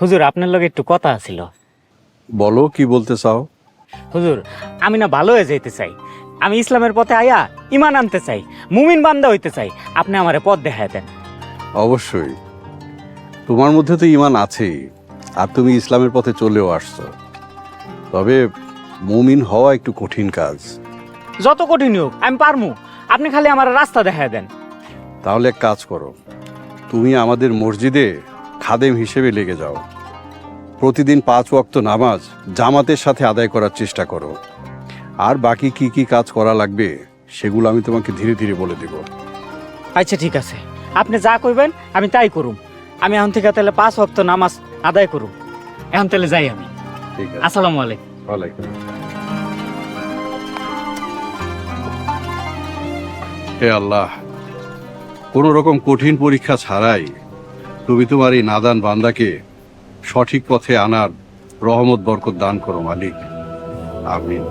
হুজুর আপনার লগে একটু কথা আছিল। বলো, কি বলতে চাও? হুজুর আমি না ভালো হয়ে যাইতে চাই, আমি ইসলামের পথে আয়া ইমান আনতে চাই, মুমিন বান্দা হইতে চাই, আপনি আমারে পথ দেখায় দেন। অবশ্যই, তোমার মধ্যে তো ঈমান আছেই, আর তুমি ইসলামের পথে চলেও আসছো। তবে মুমিন হওয়া একটু কঠিন কাজ। যত কঠিন হোক আমি পারমু, আপনি খালি আমার রাস্তা দেখায় দেন। তাহলে এক কাজ করো, তুমি আমাদের মসজিদে খাদেম হিসেবে লেগে যাও। প্রতিদিন 5 ওয়াক্ত নামাজ জামাতের সাথে আদায় করার চেষ্টা করো। আর বাকি কি কি কাজ করা লাগবে সেগুলো আমি তোমাকে ধীরে ধীরে বলে দেব। আচ্ছা ঠিক আছে, আপনি যা কইবেন আমি তাই করুম। আমি এখন থেকে তাহলে 5 ওয়াক্ত নামাজ আদায় করুম। এখন তাহলে যাই আমি। ঠিক আছে, আসসালামু আলাইকুম। ওয়ালাইকুম। হে আল্লাহ, কোনো রকম কঠিন পরীক্ষা ছাড়াই তুমি তোমার এই নাদান বান্দাকে সঠিক পথে আনার রহমত বরকত দান করো মালিক। আমিন।